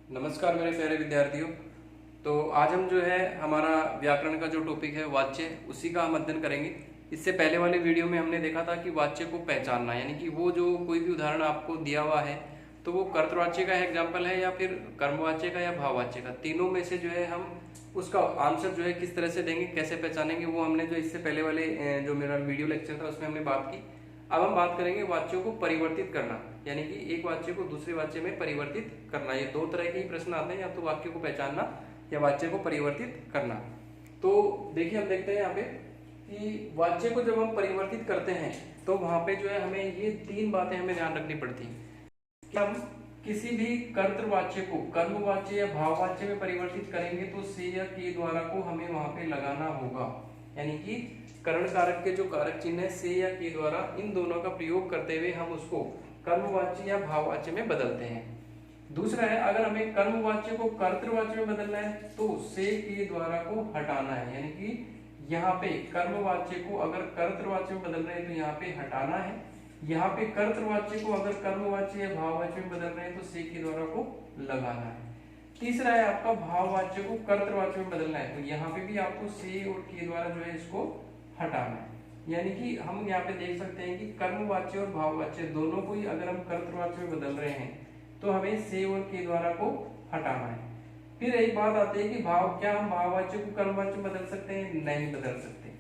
नमस्कार मेरे प्यारे विद्यार्थियों। तो आज हम जो है हमारा व्याकरण का जो टॉपिक है वाच्य, उसी का हम अध्ययन करेंगे। इससे पहले वाले वीडियो में हमने देखा था कि वाच्य को पहचानना, यानी कि वो जो कोई भी उदाहरण आपको दिया हुआ है तो वो कर्तवाच्य का एग्जाम्पल है या फिर कर्मवाच्य का या भाववाच्य का, तीनों में से जो है हम उसका आंसर जो है किस तरह से देंगे, कैसे पहचानेंगे, वो हमने जो इससे पहले वाले जो मेरा वीडियो लेक्चर था उसमें हमने बात की। अब हम बात करेंगे वाच्यों को परिवर्तित करना, यानी कि एक वाच्य को दूसरे वाच्य में परिवर्तित करना। ये दो तरह के ही प्रश्न आते हैं, या तो वाक्य को पहचानना या वाच्य को परिवर्तित करना। तो देखिए, हम देखते हैं यहाँ पे कि वाच्य को जब हम परिवर्तित करते हैं तो वहां पे जो है हमें ये तीन बातें हमें ध्यान रखनी पड़ती है कि हम किसी भी कर्तवाच्य को कर्मवाच्य या भाववाच्य में परिवर्तित करेंगे तो से या के द्वारा को हमें वहां पे लगाना होगा, यानी कि करण कारक के जो कारक चिन्ह है से या के द्वारा, इन दोनों का प्रयोग करते हुए हम उसको कर्मवाच्य या भाववाच्य में बदलते हैं। दूसरा है, अगर हमें कर्मवाच्य को कर्तृवाच्य में बदलना है तो से के द्वारा को हटाना है, यानी कि यहाँ पे कर्मवाच्य को अगर कर्तृवाच्य में बदल रहे हैं तो यहाँ पे हटाना है, यहाँ पे कर्तृवाच्य को अगर कर्मवाच्य या भाववाच्य में बदल रहे हैं तो से के द्वारा को लगाना है। तीसरा है, आपका भाववाच्य को कर्तृवाच्य में बदलना है तो यहाँ पे भी आपको से और के द्वारा जो है इसको हटाना है। यानी कि हम यहाँ पे देख सकते हैं कि कर्मवाच्य और भाववाच्य दोनों को ही अगर हम कर्तृवाच्य में बदल रहे हैं तो हमें से और के द्वारा को हटाना है। फिर एक बात आती है कि क्या हम भाववाच्य को कर्मवाच्य में बदल सकते हैं? नहीं बदल सकते।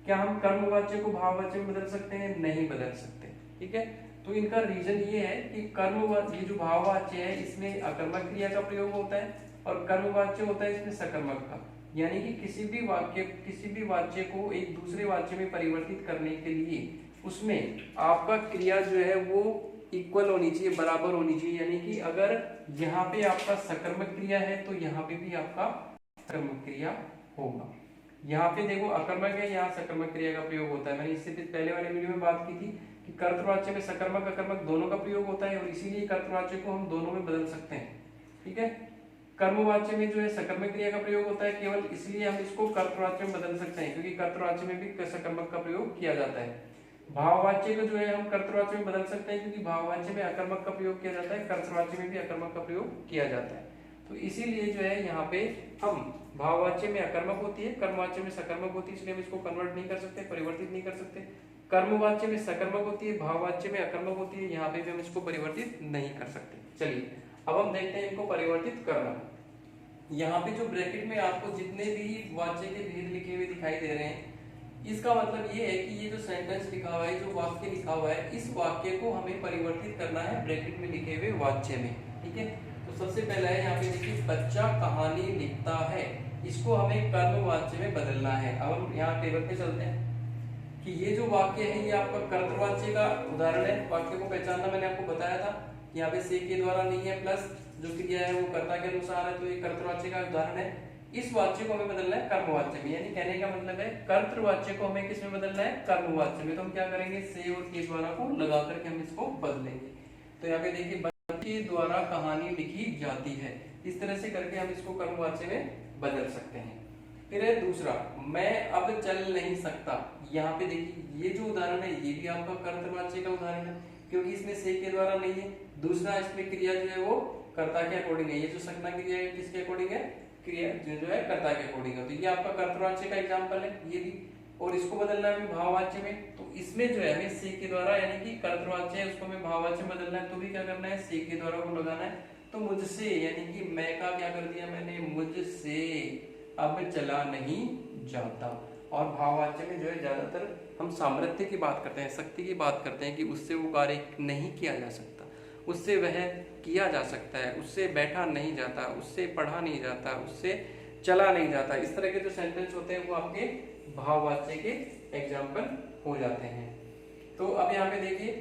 क्या हम कर्मवाच्य को भाववाच्य में बदल सकते हैं? नहीं बदल सकते। ठीक है, तो इनका रीजन ये है कि कर्मवाच्य, ये जो भाववाच्य है इसमें अकर्मक क्रिया का प्रयोग होता है और कर्मवाच्य होता है इसमें सकर्मक का। यानी कि किसी भी वाच्य को एक दूसरे वाच्य में परिवर्तित करने के लिए उसमें आपका क्रिया जो है वो इक्वल होनी चाहिए, बराबर होनी चाहिए। यानी कि अगर यहाँ पे आपका सकर्मक क्रिया है तो यहाँ पे भी आपका सकर्मक क्रिया होगा। यहाँ पे देखो अकर्मक है, यहाँ सकर्मक क्रिया का प्रयोग होता है। मैंने इससे पहले वाले वीडियो में बात की थी कि कर्तवाच्य में सकर्मक अकर्मक दोनों का प्रयोग होता है और इसीलिए कर्तवाच्य को हम दोनों में बदल सकते हैं। ठीक है, कर्मवाच्य में जो है सकर्मक क्रिया का प्रयोग होता है, केवल इसलिए हम इसको कर्तवाच्य में बदल सकते हैं क्योंकि कर्तवाच्य में भी सकर्मक का प्रयोग किया जाता है। भाववाच्य को जो है हम कर्तवाच्य में बदल सकते हैं क्योंकि भाववाच्य में अकर्मक का प्रयोग किया जाता है, कर्तवाच्य में भी अकर्मक का प्रयोग किया जाता है। तो इसीलिए जो है यहाँ पे हम भाववाच्य में अकर्मक होती है, कर्मवाच्य में सकर्मक होती है, इसलिए हम इसको कन्वर्ट नहीं कर सकते, परिवर्तित नहीं कर सकते। कर्मवाच्य में सकर्मक होती है, भाववाच्य में अकर्मक होती है, यहाँ पे भी हम इसको परिवर्तित नहीं कर सकते। चलिए अब हम देखते हैं इनको परिवर्तित करना। यहाँ पे जो ब्रैकेट में आपको जितने भी वाच्य के भेद लिखे हुए दिखाई दे रहे हैं, इसका मतलब ये है कि ये जो सेंटेंस लिखा हुआ है, जो वाक्य लिखा हुआ है, इस वाक्य को हमें परिवर्तित करना है ब्रैकेट में लिखे हुए वाच्य में। ठीक है, तो सबसे पहला है यहाँ पे देखिए, बच्चा कहानी लिखता है, इसको हमें कर्मवाच्य में बदलना है। अब हम यहाँ टेबल पे चलते हैं कि ये जो वाक्य है ये आपका कर्तवाच्य का उदाहरण है। वाक्य को पहचानना मैंने आपको बताया था, यहाँ पे से के द्वारा नहीं है, प्लस जो क्रिया है वो कर्ता के अनुसार है, तो ये कर्तवाच्य का उदाहरण है। इस वाच्य को हमें बदलना है कर्मवाच्य में, यानी कहने का मतलब है कर्तवाच्य को हमें किस में बदलना है? कर्मवाच्य में। तो हम क्या करेंगे? से और के द्वारा को लगा करके हम इसको बदलेंगे। तो यहाँ पे देखिए, बच्चे द्वारा कहानी लिखी जाती है, इस तरह से करके हम इसको कर्मवाच्य में बदल सकते हैं। फिर है दूसरा, मैं अब चल नहीं सकता। यहाँ पे देखिए, ये जो उदाहरण है ये भी आपका कर्तवाच्य का उदाहरण है क्योंकि इसमें से के द्वारा नहीं है। दूसरा, इसमें क्रिया जो है वो कर्ता के अकॉर्डिंग है। ये जो संज्ञा क्रिया है किसके अकॉर्डिंग है? क्रिया जो है कर्ता के अकॉर्डिंग है। तो ये आपका कर्तवाच्य का एग्जांपल है ये भी, और इसको बदलना है भाववाच्य में। तो इसमें जो है हमें से के द्वारा, यानी कि कर्तवाच्य है उसको हमें भाववाच्य में बदलना है, तो भी क्या करना है? से के द्वारा को लगाना है। तो मुझसे, यानी कि मैं का क्या कर दिया मैंने? मुझसे अब चला नहीं जाता। और भाववाच्य में जो है ज्यादातर हम सामर्थ्य की बात करते हैं, शक्ति की बात करते हैं कि उससे वो कार्य नहीं किया जा सकता, उससे वह किया जा सकता है, उससे बैठा नहीं जाता, उससे पढ़ा नहीं जाता, उससे चला नहीं जाता। इस तरह के जो सेंटेंस होते हैं वो आपके भाववाच्य के एग्जाम्पल हो जाते हैं। तो अब यहाँ पे देखिए,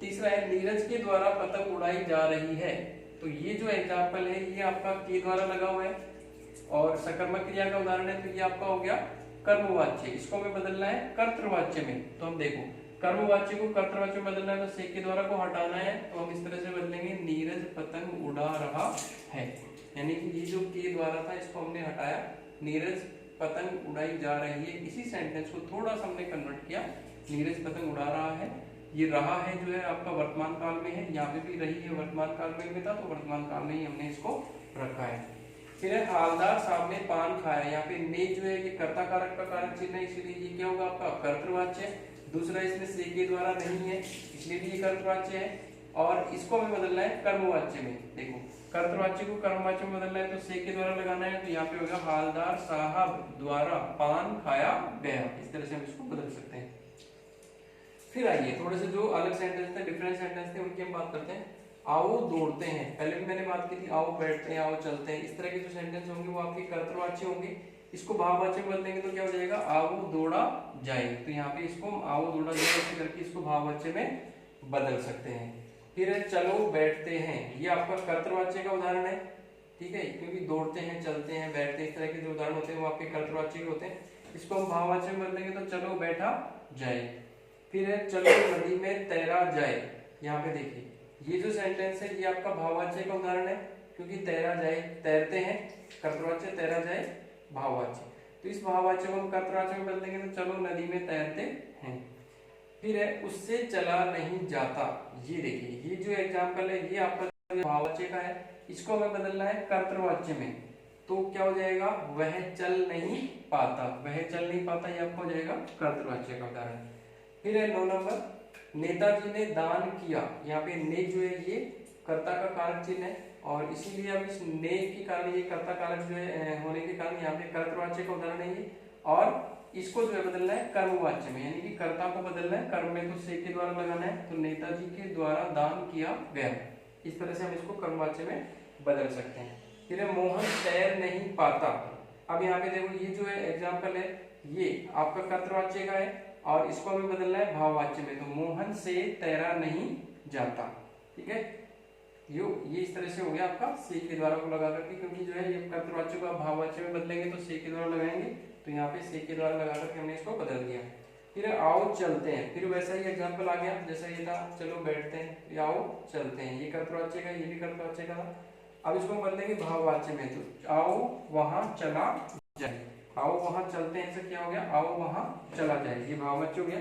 तीसरा है, नीरज के द्वारा पतंग उड़ाई जा रही है। तो ये जो एग्जाम्पल है ये आपका के द्वारा लगा हुआ है और सकर्मक क्रिया का उदाहरण है, तो ये आपका हो गया कर्मवाच्य। इसको हमें बदलना है कर्तवाच्य में। तो हम देखो, कर्मवाच्य को कर्तवाच्य में बदलना है तो से के द्वारा को हटाना है, तो हम इस तरह से बदलेंगे, नीरज पतंग उड़ा रहा है। यानी कि ये जो के द्वारा था इसको हमने हटाया, नीरज पतंग उड़ाई जा रही है। इसी सेंटेंस को थोड़ा सा हमने कन्वर्ट किया, नीरज पतंग उड़ा रहा है, ये रहा है जो है आपका वर्तमान काल में है, यहाँ पे भी रही है वर्तमान काल में था, तो वर्तमान काल में ही हमने इसको रखा है। फिर है हालदार साहब ने पान खाया, यहाँ पे ने जो है ये कर्ता कारक का कारक चिन्ह है, इसीलिए ये क्या होगा आपका कर्तृवाच्य। दूसरा इसमें से के द्वारा नहीं है, इसलिए भी ये कर्तृवाच्य है। और इसको हमें बदलना है कर्मवाच्य में। देखो कर्तृवाच्य को कर्मवाच्य में बदलना है तो से के द्वारा लगाना है, तो यहाँ पे होगा हालदार साहब द्वारा पान खाया गया। इस तरह से हम इसको बदल सकते हैं। फिर आइए थोड़े से जो अलग सेंटेंस थे, डिफरेंट सेंटेंस थे, उनकी हम बात करते हैं। आओ दौड़ते हैं, पहले भी मैंने बात की थी, आओ बैठते हैं, आओ चलते हैं, इस तरह के जो सेंटेंस होंगे वो आपके कर्तृवाच्य होंगे। इसको भाववाच्य में बदलेंगे तो क्या हो जाएगा, आओ दौड़ा जाए। तो यहाँ पे इसको आओ दौड़ा जाए ऐसे करके इसको भाववाच्य में बदल सकते हैं। फिर चलो बैठते हैं, ये आपका कर्तृवाच्य का उदाहरण है, ठीक है, क्योंकि दौड़ते हैं, चलते हैं, बैठते हैं, इस तरह के जो उदाहरण होते हैं वो आपके कर्तृवाच्य के होते हैं। इसको हम भाववाच्य में बदलेंगे तो चलो बैठा जाए। फिर है चलो नदी में तैरा जाए, यहाँ पे देखिए ये जो सेंटेंस है ये आपका भाववाच्य का उदाहरण है, क्योंकि तैरा जाए, तैरते हैं कर्तृवाच्य, तैरा जाए भाववाच्य। तो इस भाववाच्य को हम कर्तृवाच्य में बदलेंगे तो चलो नदी में तैरते हैं। फिर है उससे चला नहीं जाता, ये देखिए ये जो एग्जाम्पल है ये आपका भाववाच्य का है, इसको हमें बदलना है कर्तृवाच्य में। तो क्या हो जाएगा, वह चल नहीं पाता, वह चल नहीं पाता, ये आपको हो जाएगा कर्तृवाच्य का उदाहरण। फिर है 9 नंबर, नेताजी ने दान किया, यहाँ पे ने जो है ये कर्ता का कारक चिन्ह है, और इसीलिए अब इस ने के कारण ये कर्ता कारक जो है होने के कारण यहाँ पे कर्तृवाच्य का उदाहरण है ये। और इसको जो है बदलना है कर्मवाच्य में, यानी कि कर्ता को बदलना है कर्म में, तो से के द्वारा लगाना है, तो नेताजी के द्वारा दान किया गया। इस तरह से हम इसको कर्मवाच्य में बदल सकते हैं। फिर है मोहन तैर नहीं पाता, अब यहाँ पे देखो ये जो है एग्जाम्पल है ये आपका कर्तृवाच्य का है, और इसको हमें बदलना है भाववाच्य में, तो मोहन से तैरा नहीं जाता, ठीक है। ये इस तरह से हो गया आपका से के द्वारा को लगा करके, क्योंकि जो है ये कर्तृवाच्य को आप भाववाच्य में बदलेंगे तो से के द्वारा लगाएंगे, तो यहाँ पे से के द्वारा लगा करके हमने इसको बदल दिया। फिर आओ चलते हैं, फिर वैसा ही एग्जाम्पल आ गया जैसा ये था, चलो बैठते हैं, आओ चलते हैं, ये कर्तृवाच्य का, ये भी कर्तृवाच्य का था। अब इसको बदलेंगे भाववाच्य में, तो आओ वहां चला जाए, आओ वहां चलते हैं, से क्या हो गया, आओ वहां चला जाए, ये भाववाच्य हो गया।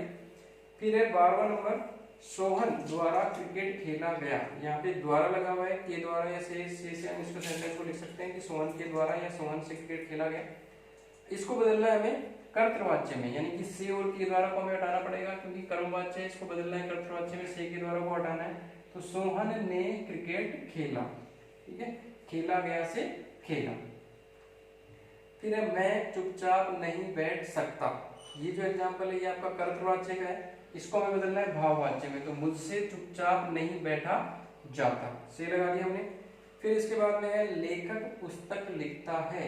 फिर है 12वां नंबर, सोहन द्वारा क्रिकेट खेला गया, यहाँ पे द्वारा लगा हुआ है, के द्वारा या से हम इसको सेंटेंस को लिख सकते हैं कि सोहन के द्वारा या सोहन से क्रिकेट खेला गया। इसको बदलना है हमें कर्तृवाच्य में, यानी कि से और के द्वारा को हमें हटाना पड़ेगा, क्योंकि कर्मवाच्य है, इसको बदलना है कर्तृवाच्य में, से के द्वारा को हटाना है, तो सोहन ने क्रिकेट खेला, ठीक है, खेला गया से खेला। फिर मैं चुपचाप नहीं बैठ सकता, ये जो एग्जाम्पल है ये आपका कर्तृवाच्य का है, इसको हमें बदलना है भाववाच्य में, तो मुझसे चुपचाप नहीं बैठा जाता, से लगा दिया हमने। फिर इसके बाद में है लेखक पुस्तक लिखता है,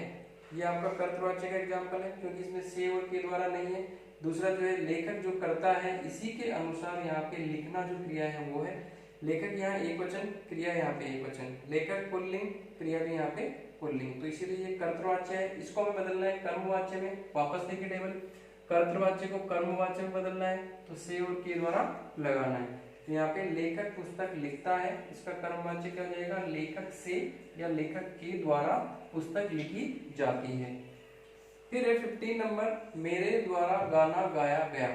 ये आपका कर्तृवाच्य का एग्जाम्पल है, क्योंकि इसमें से और के द्वारा नहीं है। दूसरा जो है लेखक जो करता है इसी के अनुसार यहाँ पे लिखना जो क्रिया है वो है लेखक, यहाँ एक वचन, क्रिया यहाँ पे एक वचन, लेखक पुल्लिंग, क्रिया भी यहाँ पे पुल्लिंग, तो इसीलिए ये कर्तृवाच्य है। इसको हमें बदलना है कर्मवाच्य में, वापस देखिए टेबल, कर्तृवाच्य को कर्मवाच्य में बदलना है तो से और के द्वारा लगाना है, तो यहाँ पे लेखक पुस्तक लिखता है, इसका कर्मवाच्य क्या हो जाएगा, लेखक से या लेखक के द्वारा पुस्तक लिखी जाती है। फिर 15 नंबर, मेरे द्वारा गाना गाया गया,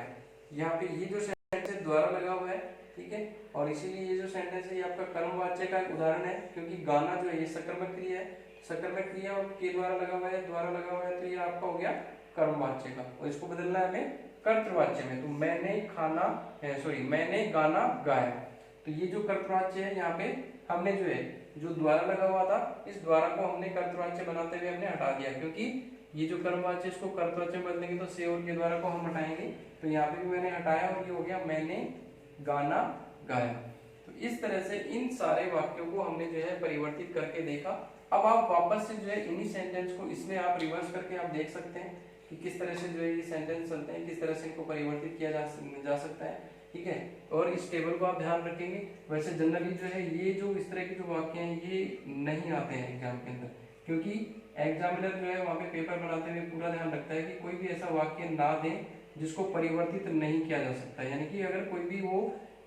यहाँ पे ये जो सेंटेंस है द्वारा लगा हुआ है, ठीक है, और इसीलिए ये जो सेंटेंस है ये आपका कर्मवाच्य का उदाहरण है, क्योंकि गाना जो है ये सकर्मक क्रिया है, सकर्मक क्रिया और के द्वारा लगा हुआ है, द्वारा लगा हुआ है, तो ये आपका हो गया कर्मवाच्य का, और इसको बदलना है हमें कर्तृवाच्य में, तो मैंने गाना गाया, तो ये जो कर्तृवाच्य है यहाँ पे हमने जो है जो द्वारा लगा हुआ था इस द्वारा को हमने कर्तृवाच्य बनाते हुए हमने हटा दिया, क्योंकि ये जो कर्मवाच्य इसको कर्तृवाच्य में बदलेंगे तो से और के द्वारा को हम हटाएंगे, तो यहाँ पे भी मैंने हटाया और ये हो गया मैंने गाना गाया। तो इस तरह से इन सारे वाक्यों को हमने जो है परिवर्तित करके देखा। अब आप वापस से जो है इन्हीं सेंटेंस को इसमें आप रिवर्स करके आप देख सकते हैं कि किस तरह से जो है ये सेंटेंस चलते हैं, किस तरह से इनको परिवर्तित किया जा सकता है, ठीक है। और इस टेबल को आप ध्यान रखेंगे। वैसे जनरली जो है ये जो इस तरह के जो वाक्य हैं ये नहीं आते हैं एग्जाम के अंदर, क्योंकि एग्जामिनर जो है वहाँ पे पेपर बनाते हुए पूरा ध्यान रखता है कि कोई भी ऐसा वाक्य ना दें जिसको परिवर्तित नहीं किया जा सकता। यानी कि अगर कोई भी वो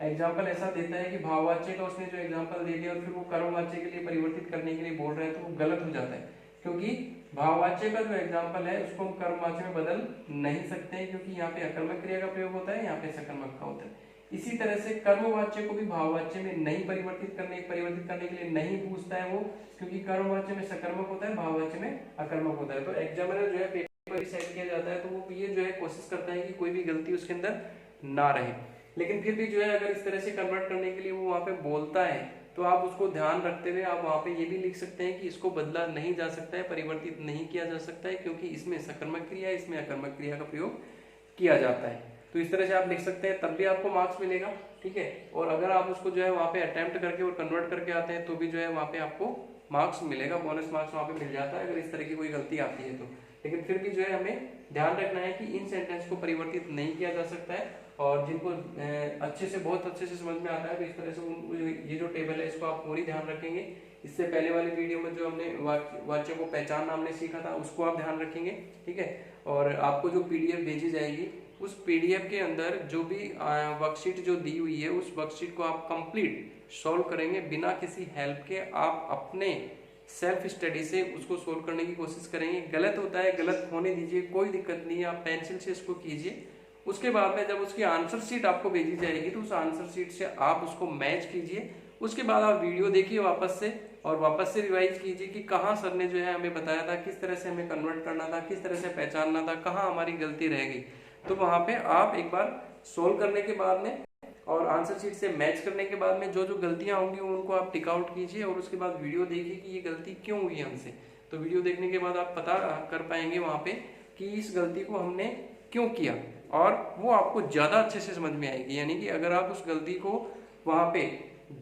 एग्जाम्पल ऐसा देता है कि भाववाच्य का उसने जो एग्जाम्पल दे दिया और फिर वो कर्मवाच्य के लिए परिवर्तित करने के लिए बोल रहे हैं तो वो गलत हो जाता है, क्योंकि भाववाच्य का जो एग्जाम्पल है उसको हम कर्मवाच्य में बदल नहीं सकते हैं, क्योंकि यहाँ पे अकर्मक क्रिया का प्रयोग होता है, यहाँ पे सकर्मक का होता है। इसी तरह से कर्मवाच्य को भी भाववाच्य में नहीं परिवर्तित करने के लिए नहीं पूछता है वो, क्योंकि कर्मवाच्य में सकर्मक होता है, भाववाच्य में अकर्मक होता है। तो एग्जामिनर जो है पेपर सेट किया जाता है तो वो ये जो है कोशिश करता है कि कोई भी गलती उसके अंदर ना रहे। लेकिन फिर भी जो है अगर इस तरह से कन्वर्ट करने के लिए वो वहाँ पे बोलता है तो आप उसको ध्यान रखते हुए आप वहाँ पे ये भी लिख सकते हैं कि इसको बदला नहीं जा सकता है, परिवर्तित नहीं किया जा सकता है, क्योंकि इसमें सकर्मक क्रिया, इसमें अकर्मक क्रिया का प्रयोग किया जाता है। तो इस तरह से आप लिख सकते हैं, तब भी आपको मार्क्स मिलेगा, ठीक है। और अगर आप उसको जो है वहाँ पे अटेम्प्ट करके और कन्वर्ट करके आते हैं तो भी जो है वहाँ पे आपको मार्क्स मिलेगा, बोनस मार्क्स वहाँ पे मिल जाता है अगर इस तरह की कोई गलती आती है तो। लेकिन फिर भी जो है हमें ध्यान रखना है कि इन सेंटेंस को परिवर्तित नहीं किया जा सकता है, और जिनको अच्छे से बहुत अच्छे से समझ में आता है तो इस तरह से ये जो टेबल है इसको आप पूरी ध्यान रखेंगे। इससे पहले वाली वीडियो में जो हमने वाक्य को पहचानना हमने सीखा था उसको आप ध्यान रखेंगे, ठीक है। और आपको जो पीडीएफ भेजी जाएगी उस पीडीएफ के अंदर जो भी वर्कशीट जो दी हुई है उस वर्कशीट को आप कंप्लीट सॉल्व करेंगे बिना किसी हेल्प के। आप अपने सेल्फ स्टडी से उसको सोल्व करने की कोशिश करेंगे। गलत होता है, गलत होने दीजिए, कोई दिक्कत नहीं है, आप पेंसिल से इसको कीजिए। उसके बाद में जब उसकी आंसर शीट आपको भेजी जाएगी तो उस आंसर शीट से आप उसको मैच कीजिए। उसके बाद आप वीडियो देखिए वापस से, और वापस से रिवाइज कीजिए कि कहाँ सर ने जो है हमें बताया था, किस तरह से हमें कन्वर्ट करना था, किस तरह से पहचानना था, कहाँ हमारी गलती रह गई। तो वहाँ पे आप एक बार सोल्व करने के बाद में और आंसर शीट से मैच करने के बाद में जो जो गलतियां होंगी उनको आप टिक आउट कीजिए, और उसके बाद वीडियो देखिए कि ये गलती क्यों हुई हमसे। तो वीडियो देखने के बाद आप पता कर पाएंगे वहाँ पे कि इस गलती को हमने क्यों किया, और वो आपको ज़्यादा अच्छे से समझ में आएगी। यानी कि अगर आप उस गलती को वहाँ पे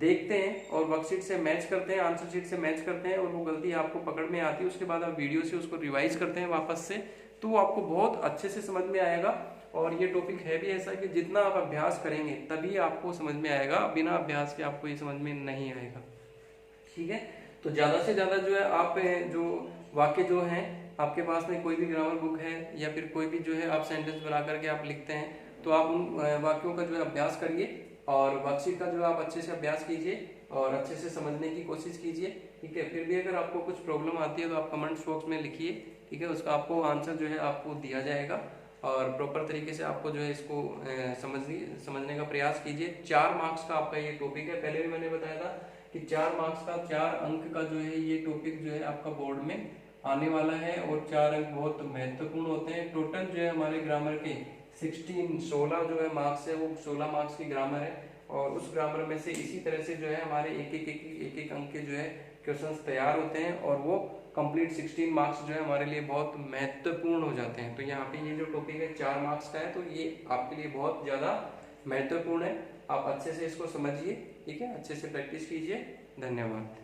देखते हैं और वर्कशीट से मैच करते हैं, आंसर शीट से मैच करते हैं, और वो गलती आपको पकड़ में आती है, उसके बाद आप वीडियो से उसको रिवाइज करते हैं वापस से, तो वो आपको बहुत अच्छे से समझ में आएगा। और ये टॉपिक है भी ऐसा कि जितना आप अभ्यास करेंगे तभी आपको समझ में आएगा, बिना अभ्यास के आपको ये समझ में नहीं आएगा, ठीक है। तो ज़्यादा से ज़्यादा जो है आप जो वाक्य जो हैं आपके पास में कोई भी ग्रामर बुक है या फिर कोई भी जो है आप सेंटेंस बना करके आप लिखते हैं तो आप उन वाक्यों का जो है अभ्यास करिए, और वर्कशीट का जो है आप अच्छे से अभ्यास कीजिए और अच्छे से समझने की कोशिश कीजिए, ठीक है। फिर भी अगर आपको कुछ प्रॉब्लम आती है तो आप कमेंट्स बॉक्स में लिखिए, ठीक है। उसका आपको आंसर जो है आपको दिया जाएगा, और प्रॉपर तरीके से आपको जो है इसको समझने का प्रयास कीजिए। 4 मार्क्स का आपका ये टॉपिक है, पहले भी मैंने बताया था कि 4 मार्क्स का 4 अंक का जो है ये टॉपिक जो है आपका बोर्ड में आने वाला है, और 4 अंक बहुत महत्वपूर्ण होते हैं। टोटल जो है हमारे ग्रामर के 16 जो है मार्क्स है, वो 16 मार्क्स की ग्रामर है, और उस ग्रामर में से इसी तरह से जो है हमारे एक एक अंक के जो है क्वेश्चंस तैयार होते हैं, और वो कंप्लीट 16 मार्क्स जो है हमारे लिए बहुत महत्वपूर्ण हो जाते हैं। तो यहाँ पे ये जो टॉपिक है 4 मार्क्स का है, तो ये आपके लिए बहुत ज़्यादा महत्वपूर्ण है। आप अच्छे से इसको समझिए, ठीक है, अच्छे से प्रैक्टिस कीजिए। धन्यवाद।